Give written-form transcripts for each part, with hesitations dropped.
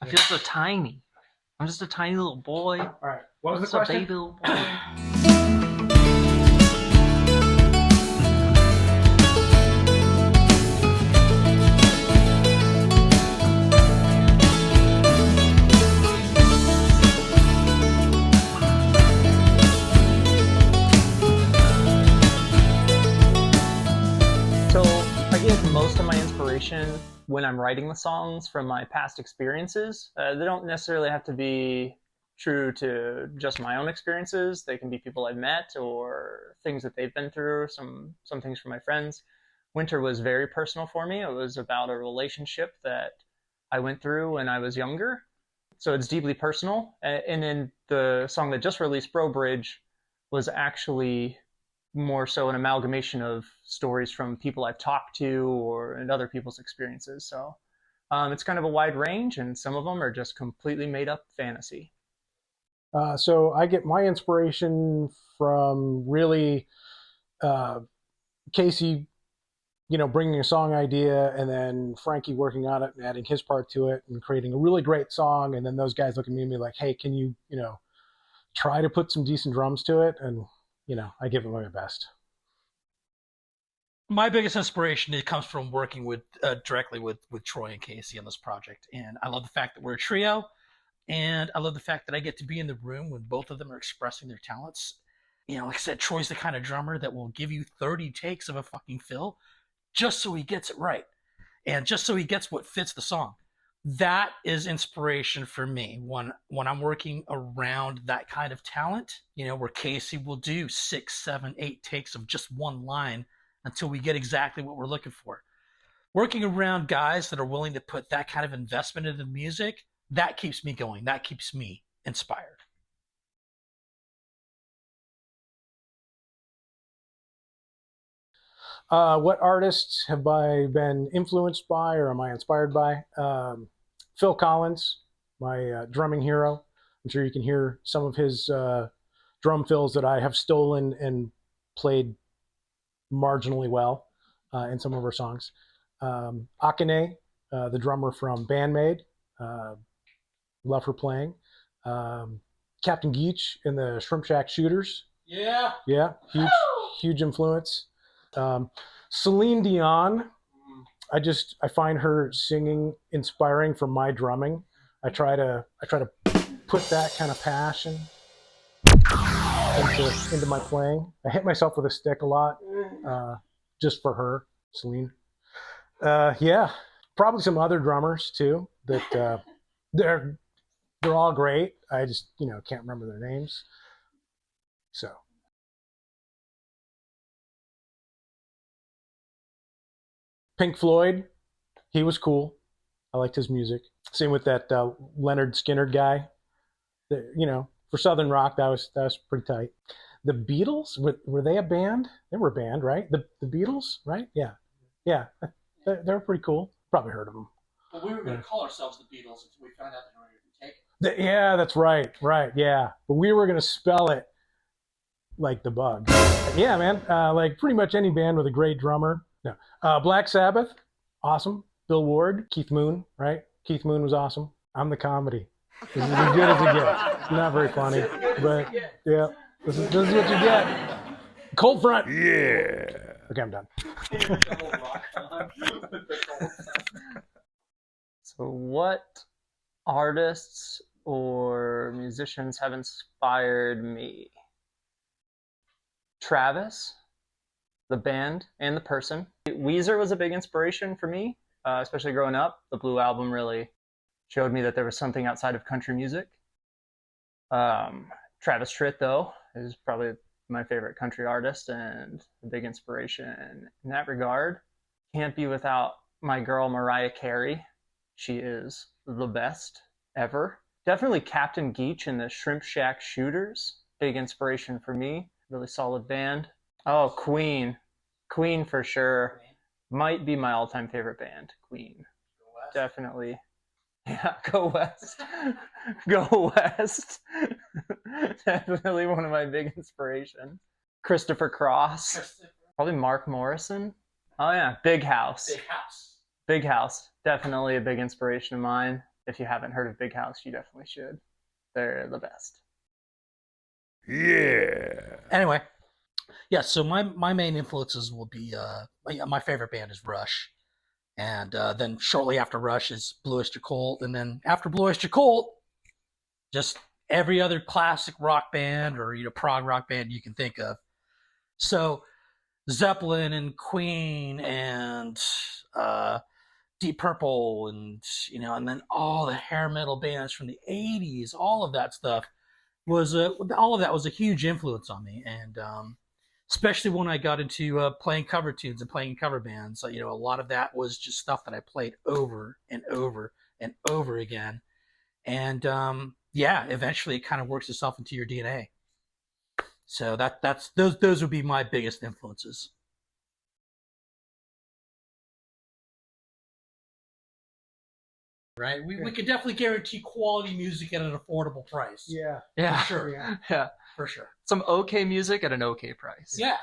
I feel so tiny. I'm just a tiny little boy. All right. What was the question? A baby little boy. So I get most of my inspiration when I'm writing the songs from my past experiences. They don't necessarily have to be true to just my own experiences. They can be people I've met or things that they've been through, some things from my friends. Winter was very personal for me. It was about a relationship that I went through when I was younger. So it's deeply personal. And then the song that just released, Breaux Bridge, was actually more so an amalgamation of stories from people I've talked to and other people's experiences. So it's kind of a wide range, and some of them are just completely made up fantasy. So I get my inspiration from really Casey, bringing a song idea, and then Frankie working on it and adding his part to it and creating a really great song. And then those guys looking at me and be like, hey, can you, try to put some decent drums to it? And, I give it my best. My biggest inspiration, it comes from working with directly with Troy and Casey on this project. And I love the fact that we're a trio. And I love the fact that I get to be in the room when both of them are expressing their talents. Like I said, Troy's the kind of drummer that will give you 30 takes of a fucking fill just so he gets it right. And just so he gets what fits the song. That is inspiration for me when I'm working around that kind of talent, where Casey will do 6, 7, 8 takes of just one line until we get exactly what we're looking for. Working around guys that are willing to put that kind of investment into music, that keeps me going. That keeps me inspired. What artists have I been influenced by, or am I inspired by? Phil Collins, my drumming hero. I'm sure you can hear some of his drum fills that I have stolen and played marginally well in some of our songs. Akane, the drummer from Bandmade, love her playing. Captain Geach in the Shrimp Shack Shooters. Yeah. Yeah, huge influence. Celine Dion, I find her singing inspiring for my drumming. I try to put that kind of passion into my playing. I hit myself with a stick a lot, just for her, Celine. Yeah, probably some other drummers too that they're all great. I just can't remember their names. So. Pink Floyd, he was cool. I liked his music. Same with that Leonard Skinner guy. For Southern rock, that was pretty tight. The Beatles, were they a band? They were a band, right? The Beatles, right? Yeah. They were pretty cool. Probably heard of them. Well, we were going to call ourselves the Beatles until we found out they were going to be taken. Yeah, that's right. Right, yeah. But we were going to spell it like the bug. Yeah, man. Like pretty much any band with a great drummer. No. Black Sabbath, awesome. Bill Ward, Keith Moon, right? Keith Moon was awesome. I'm the comedy. This is as good as it gets. It's not very funny, but yeah, this is what you get. Cold Front. Yeah. Okay, I'm done. So what artists or musicians have inspired me? Travis, the band and the person. Weezer was a big inspiration for me, especially growing up. The Blue Album really showed me that there was something outside of country music. Travis Tritt, though, is probably my favorite country artist and a big inspiration in that regard. Can't be without my girl Mariah Carey. She is the best ever. Definitely Captain Geach and the Shrimp Shack Shooters. Big inspiration for me. Really solid band. Oh, Queen. Queen for sure. Might be my all-time favorite band, Queen. Definitely. Yeah, go West. Go West. Definitely one of my big inspirations. Christopher Cross. Probably Mark Morrison. Oh yeah, Big House. Big House. Big House. Definitely a big inspiration of mine. if you haven't heard of Big House, you definitely should. They're the best. Yeah. Anyway, yeah. So my main influences will be my favorite band is Rush, and then shortly after Rush is Blue Oyster Cult, and then after Blue Oyster Cult, just every other classic rock band or prog rock band you can think of. So Zeppelin and Queen and Deep Purple and and then all the hair metal bands from the 80s, all of that stuff was all of that was a huge influence on me, and especially when I got into playing cover tunes and playing cover bands. A lot of that was just stuff that I played over and over and over again, and eventually it kind of works itself into your DNA. So that's those would be my biggest influences. Right, we could definitely guarantee quality music at an affordable price. Yeah. Yeah. For sure. Yeah. For sure. Some okay music at an okay price. Yeah.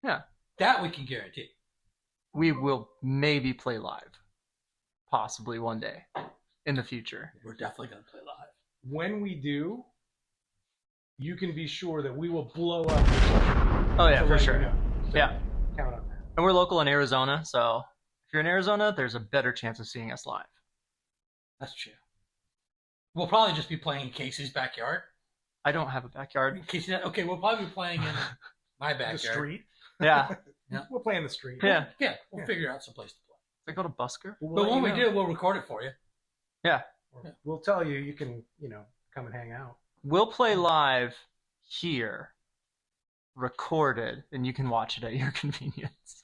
Yeah. That we can guarantee. We will maybe play live. Possibly one day in the future. We're definitely going to play live. When we do, you can be sure that we will blow up your social media. Oh, yeah, to for let you sure. know. So Yeah. Count on that. And we're local in Arizona, so if you're in Arizona, there's a better chance of seeing us live. That's true. We'll probably just be playing in Casey's backyard. I don't have a backyard. Casey, okay, we'll probably be playing in my backyard. The street. Yeah. Yeah. We'll play in the street. Yeah. Yeah, we'll figure out some place to play. They go to Busker. But when we do, we'll record it for you. Yeah. We'll tell you. You can, come and hang out. We'll play live here, recorded, and you can watch it at your convenience.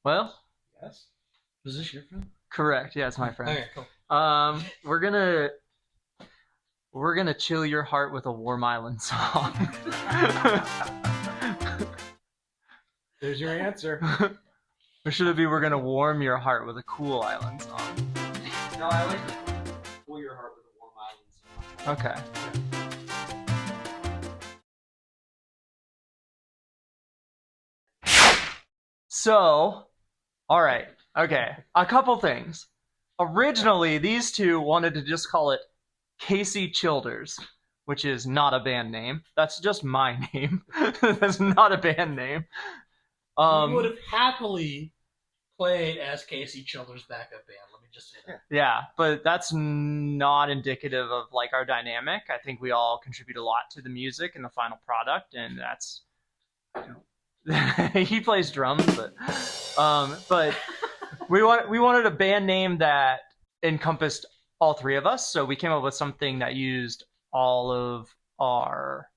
Well, Yes. Is this your friend? correct. Yeah, it's my friend. Okay, cool. We're gonna chill your heart with a Warm Island song. There's your answer. Or should it be we're gonna warm your heart with a Cool Island song? No, I like to cool your heart with a Warm Island song. Okay. So, all right. Okay. A couple things. Originally, these two wanted to just call it Casey Childers, which is not a band name. That's just my name. That's not a band name. We would have happily played as Casey Childers' backup band. Let me just say that. Yeah, but that's not indicative of like our dynamic. I think we all contribute a lot to the music and the final product, and that's he plays drums, but we wanted a band name that encompassed all three of us, so we came up with something that used all of our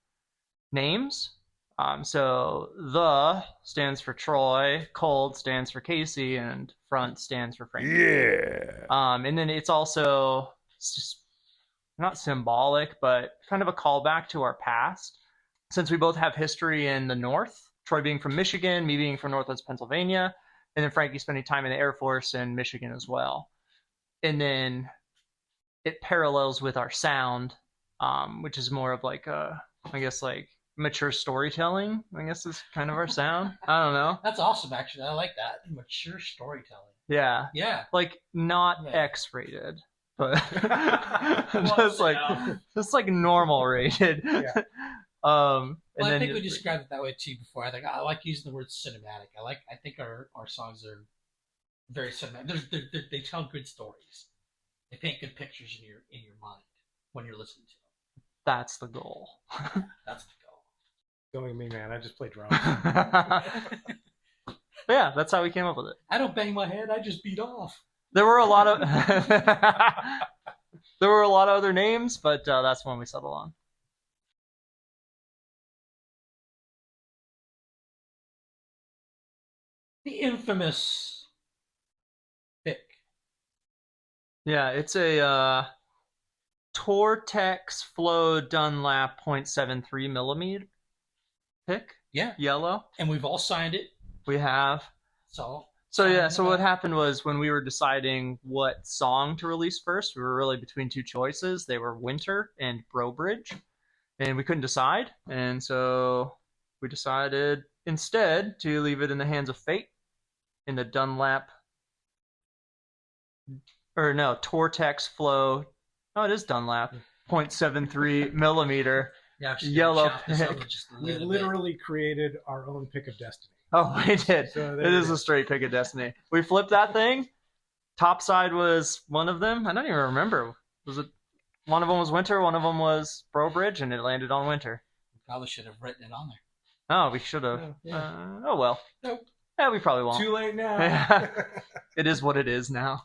names. So the stands for Troy, cold stands for Casey, and front stands for Frankie. Yeah. And then it's also not symbolic, but kind of a callback to our past. Since we both have history in the North, Troy being from Michigan, me being from Northwest Pennsylvania, and then Frankie spending time in the Air Force in Michigan as well. And then it parallels with our sound, which is more of like mature storytelling, I guess is kind of our sound. I don't know. That's awesome, actually. I like that. Mature storytelling. Yeah. Yeah. Like not X-rated, but just like normal rated. Yeah. Well, I think we described it that way too before. I like using the word cinematic. I think our songs are very cinematic. They tell good stories. They paint good pictures in your mind when you're listening to them. That's the goal. That's the goal. Don't even me, man. I just play drums. Yeah, that's how we came up with it. I don't bang my head. I just beat off. There were a lot of other names, but that's one we settled on. The infamous pick. Yeah, it's a Tortex Flow Dunlap 0.73 millimeter pick. Yeah. Yellow. And we've all signed it. We have. So what happened was when we were deciding what song to release first, we were really between two choices. They were Winter and Breaux Bridge. and we couldn't decide, and so we decided instead to leave it in the hands of fate in the Dunlap, or no, Tortex Flow. Oh, it is Dunlap. 0.73 millimeter yellow pick. We literally created our own pick of destiny. Oh, we did. So it is a straight pick of destiny. We flipped that thing. Top side was one of them. I don't even remember. Was it? One of them was winter. One of them was Breaux Bridge, and it landed on winter. We probably should have written it on there. Oh, we should have. Yeah. Oh well. Nope. Yeah, we probably won't. Too late now. Yeah. It is what it is now.